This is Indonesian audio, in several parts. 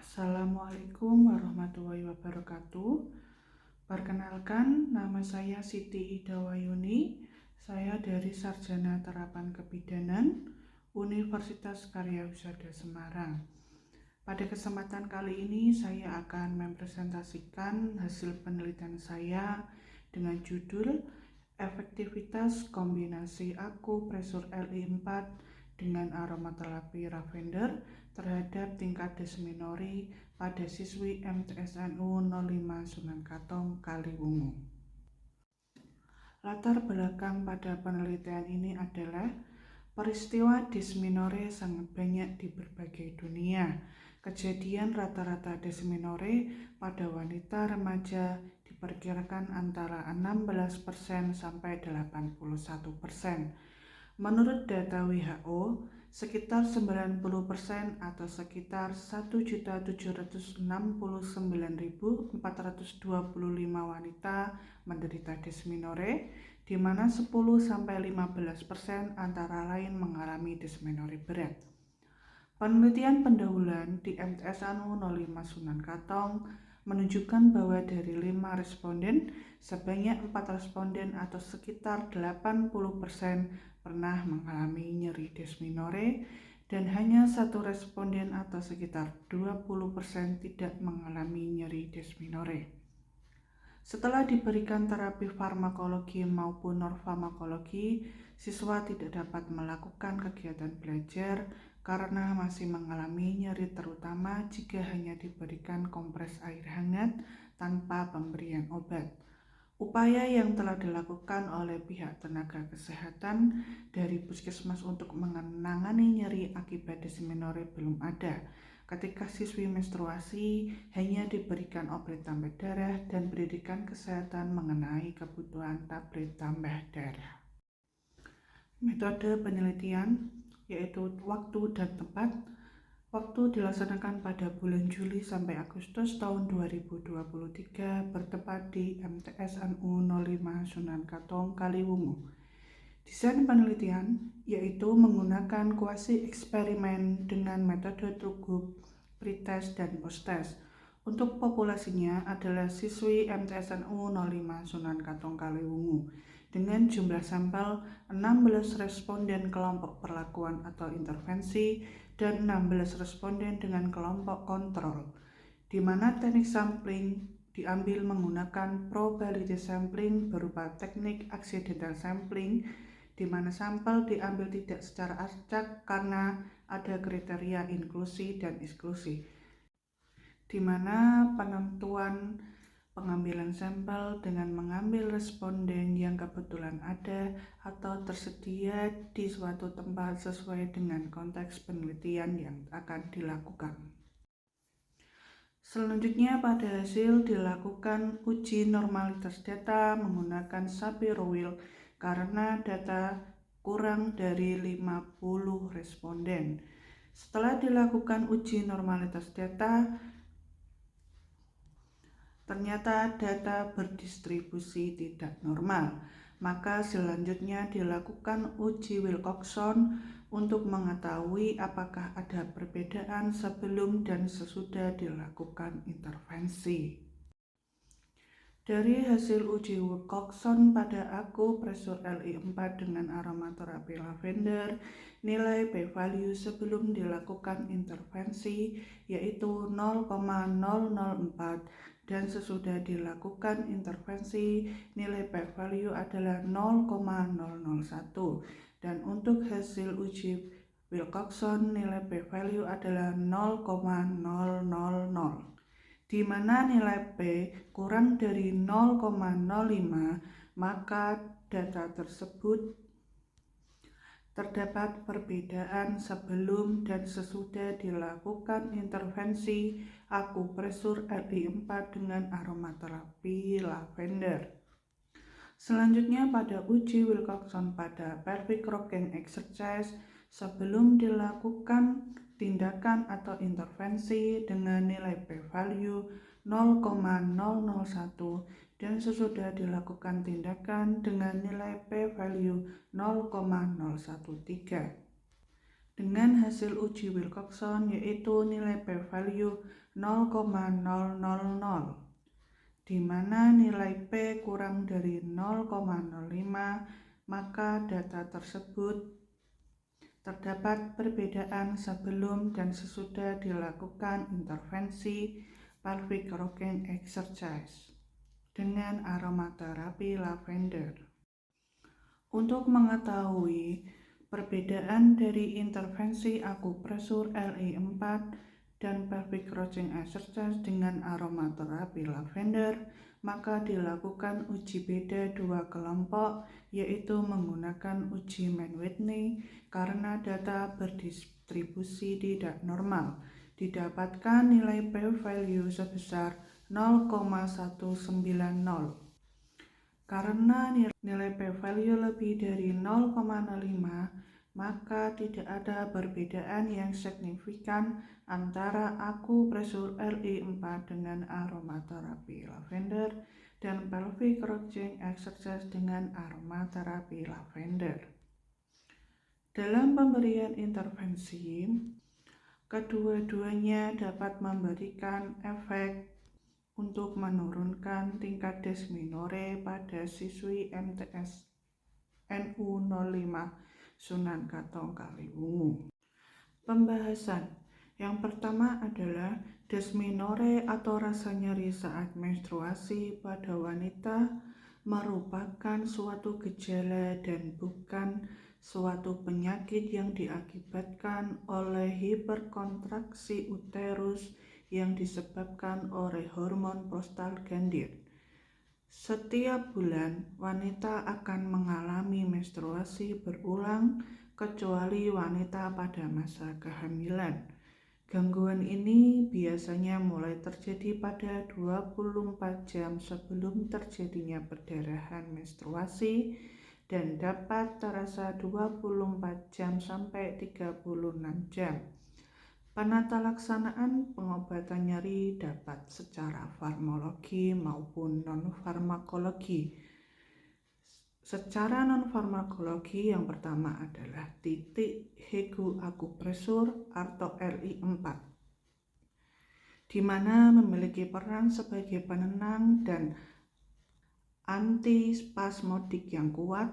Assalamualaikum warahmatullahi wabarakatuh. Perkenalkan, nama saya Siti Ida Wayuni. Saya dari Sarjana Terapan Kebidanan Universitas Karya Wisata Semarang. Pada kesempatan kali ini saya akan mempresentasikan hasil penelitian saya dengan judul efektivitas kombinasi akupresur Li4 dengan aromaterapi lavender terhadap tingkat desminori pada siswi MTSNU 05 Sunan Katong Kaliwungu. Latar belakang pada penelitian ini adalah peristiwa desminore sangat banyak di berbagai dunia. Kejadian rata-rata desminore pada wanita remaja diperkirakan antara 16% sampai 81%. Menurut data WHO, sekitar 90% atau sekitar 1.769.425 wanita menderita desminore, di mana 10-15% antara lain mengalami desminore berat. Penelitian pendahuluan di MTSNU 05 Sunan Katong menunjukkan bahwa dari 5 responden, sebanyak 4 responden atau sekitar 80% pernah mengalami nyeri desminore dan hanya 1 responden atau sekitar 20% tidak mengalami nyeri desminore. Setelah diberikan terapi farmakologi maupun non-farmakologi, siswa tidak dapat melakukan kegiatan belajar karena masih mengalami nyeri, terutama jika hanya diberikan kompres air hangat tanpa pemberian obat. Upaya yang telah dilakukan oleh pihak tenaga kesehatan dari puskesmas untuk menangani nyeri akibat desminore belum ada. Ketika siswi menstruasi, hanya diberikan obat tambah darah dan pendidikan kesehatan mengenai kebutuhan tablet tambah darah. Metode penelitian yaitu waktu dan tempat. Waktu dilaksanakan pada bulan Juli sampai Agustus tahun 2023 bertempat di MTSNU 05 Sunan Katong Kaliwungu. Desain penelitian yaitu menggunakan kuasi eksperimen dengan metode Trugub, pretest, dan posttest. Untuk populasinya adalah siswi MTSNU 05 Sunan Katong Kaliwungu dengan jumlah sampel 16 responden kelompok perlakuan atau intervensi dan 16 responden dengan kelompok kontrol, di mana teknik sampling diambil menggunakan probability sampling berupa teknik accidental sampling, di mana sampel diambil tidak secara acak karena ada kriteria inklusi dan eksklusi, di mana penentuan pengambilan sampel dengan mengambil responden yang kebetulan ada atau tersedia di suatu tempat sesuai dengan konteks penelitian yang akan dilakukan. Selanjutnya pada hasil dilakukan uji normalitas data menggunakan Shapiro-Wilk karena data kurang dari 50 responden. Setelah dilakukan uji normalitas data, ternyata data berdistribusi tidak normal. Maka selanjutnya dilakukan uji Wilcoxon untuk mengetahui apakah ada perbedaan sebelum dan sesudah dilakukan intervensi. Dari hasil uji Wilcoxon pada akupresur Li4 dengan aromaterapi lavender, nilai p-value sebelum dilakukan intervensi yaitu 0,004 dan sesudah dilakukan intervensi nilai p-value adalah 0,001 dan untuk hasil uji Wilcoxon nilai p-value adalah 0,000, di mana nilai P kurang dari 0,05, maka data tersebut terdapat perbedaan sebelum dan sesudah dilakukan intervensi akupresur Li4 dengan aromaterapi lavender. Selanjutnya pada uji Wilcoxon pada pelvic rocking exercise sebelum dilakukan tindakan atau intervensi dengan nilai p-value 0,001 dan sesudah dilakukan tindakan dengan nilai p-value 0,013. dengan hasil uji Wilcoxon yaitu nilai p-value 0,000, di mana nilai P kurang dari 0,05, maka data tersebut terdapat perbedaan sebelum dan sesudah dilakukan intervensi pelvic rocking exercise dengan aromaterapi lavender. Untuk mengetahui perbedaan dari intervensi akupresur LI4 dan pelvic rocking exercise dengan aromaterapi lavender, maka dilakukan uji beda dua kelompok, yaitu menggunakan uji Mann-Whitney karena data berdistribusi tidak normal. Didapatkan nilai p-value sebesar 0,190. Karena nilai p-value lebih dari 0,05, maka tidak ada perbedaan yang signifikan antara akupresur LI4 dengan aromaterapi lavender dan pelvic rocking exercise dengan aromaterapi lavender. Dalam pemberian intervensi, kedua-duanya dapat memberikan efek untuk menurunkan tingkat desminore pada siswi MTS NU 05 Sunan Katong Kaliwungu. Pembahasan yang pertama adalah desminore atau rasa nyeri saat menstruasi pada wanita merupakan suatu gejala dan bukan suatu penyakit yang diakibatkan oleh hiperkontraksi uterus yang disebabkan oleh hormon prostaglandin. Setiap bulan, wanita akan mengalami menstruasi berulang kecuali wanita pada masa kehamilan. Gangguan ini biasanya mulai terjadi pada 24 jam sebelum terjadinya perdarahan menstruasi dan dapat terasa 24 jam sampai 36 jam. Penata laksanaan pengobatan nyeri dapat secara farmakologi maupun non-farmakologi. Secara non-farmakologi yang pertama adalah titik Hegu akupresur atau LI4, di mana memiliki peran sebagai penenang dan antispasmodik yang kuat,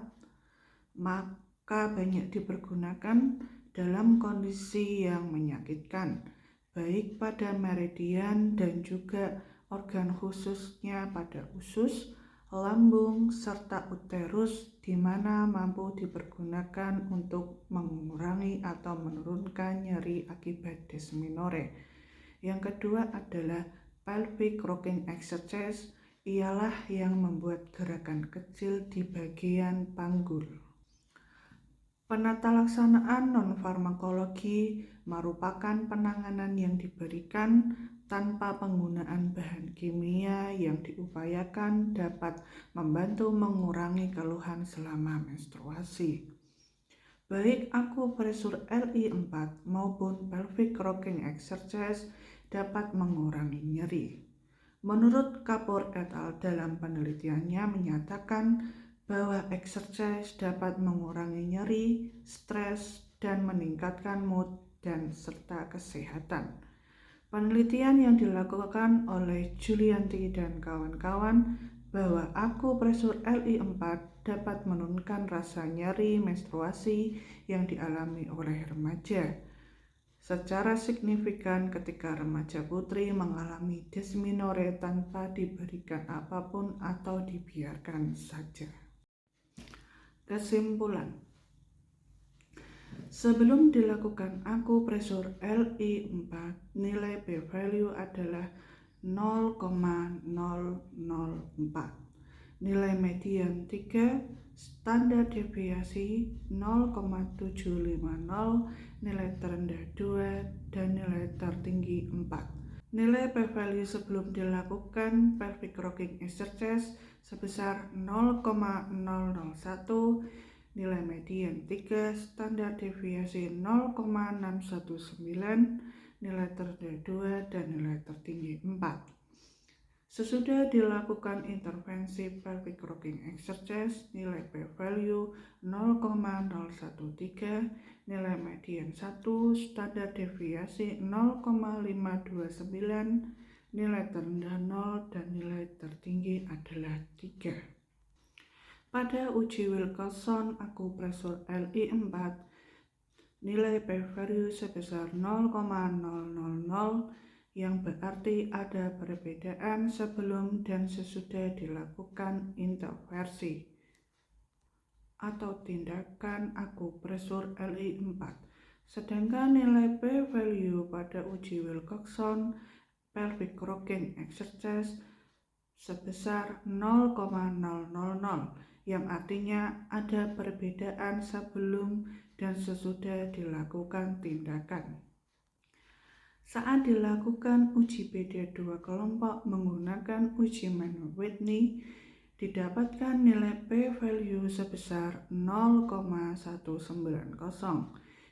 maka banyak dipergunakan dalam kondisi yang menyakitkan, baik pada meridian dan juga organ khususnya pada usus, lambung, serta uterus, di mana mampu dipergunakan untuk mengurangi atau menurunkan nyeri akibat desminore. Yang kedua adalah pelvic rocking exercise, ialah yang membuat gerakan kecil di bagian panggul. Penata laksanaan non-farmakologi merupakan penanganan yang diberikan tanpa penggunaan bahan kimia yang diupayakan dapat membantu mengurangi keluhan selama menstruasi. Baik akupresur LI4 maupun pelvic rocking exercise dapat mengurangi nyeri. Menurut Kapoor et al. Dalam penelitiannya menyatakan bahwa exercise dapat mengurangi nyeri, stres, dan meningkatkan mood dan serta kesehatan. Penelitian yang dilakukan oleh Julianti dan kawan-kawan bahwa akupresur LI4 dapat menurunkan rasa nyeri menstruasi yang dialami oleh remaja secara signifikan ketika remaja putri mengalami desminore tanpa diberikan apapun atau dibiarkan saja. Kesimpulan: sebelum dilakukan akupresur LI4, nilai p-value adalah 0,004, nilai median 3, standar deviasi 0,750, nilai terendah 2, dan nilai tertinggi 4. Nilai p-value sebelum dilakukan pelvic rocking exercise sebesar 0,001, nilai median 3, standar deviasi 0,619, nilai terendah 2, dan nilai tertinggi 4. Sesudah dilakukan intervensi pelvic rocking exercise, nilai p-value 0,013, nilai median 1, standar deviasi 0,529, nilai terendah 0, dan nilai tertinggi adalah 3. Pada uji Wilcoxon akupresur LI4, nilai p-value sebesar 0,000, yang berarti ada perbedaan sebelum dan sesudah dilakukan intervensi atau tindakan akupresur LI4. Sedangkan nilai p-value pada uji Wilcoxon pelvic rocking exercise sebesar 0,000, yang artinya ada perbedaan sebelum dan sesudah dilakukan tindakan. Saat dilakukan uji beda dua kelompok menggunakan uji Mann-Whitney, didapatkan nilai p-value sebesar 0,190,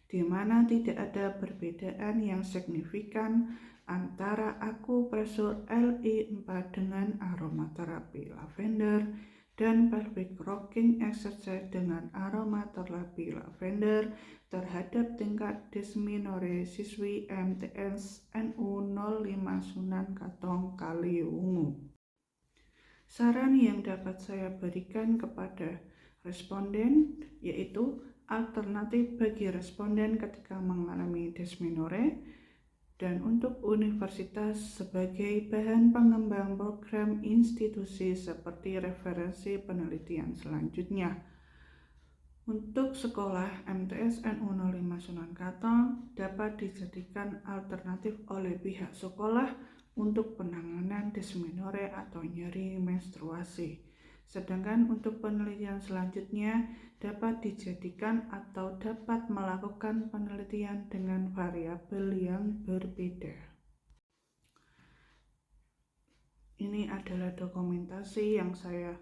di mana tidak ada perbedaan yang signifikan antara akupresur LI4 dengan aromaterapi lavender dan pelvic rocking exercise dengan aromaterapi lavender terhadap tingkat dysmenorrhea siswi MTS NU 05 Sunan Katong Kaliwungu. Saran yang dapat saya berikan kepada responden yaitu alternatif bagi responden ketika mengalami dysmenorrhea, dan untuk universitas sebagai bahan pengembang program institusi seperti referensi penelitian selanjutnya. Untuk sekolah MTS NU 05 Sunan Katong dapat dijadikan alternatif oleh pihak sekolah untuk penanganan dysmenorrhea atau nyeri menstruasi. Sedangkan untuk penelitian selanjutnya dapat dijadikan atau dapat melakukan penelitian dengan variabel yang berbeda. Ini adalah dokumentasi yang saya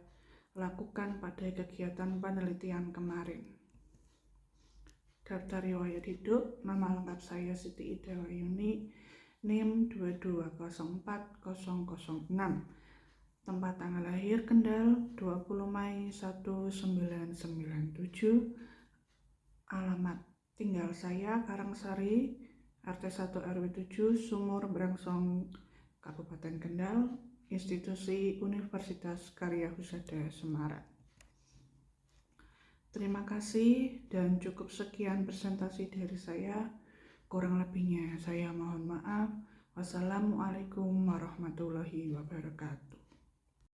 lakukan pada kegiatan penelitian kemarin. Daftar riwayat hidup, nama lengkap saya Siti Ida Wayuni, NIM 2204006. Tempat tanggal lahir Kendal 20 Mei 1997. Alamat tinggal saya Karangsari, RT 1 RW 7, Sumur Brangsong, Kabupaten Kendal, Institusi Universitas Karya Husada Semarang. Terima kasih dan cukup sekian presentasi dari saya. Kurang lebihnya saya mohon maaf. Wassalamualaikum warahmatullahi wabarakatuh.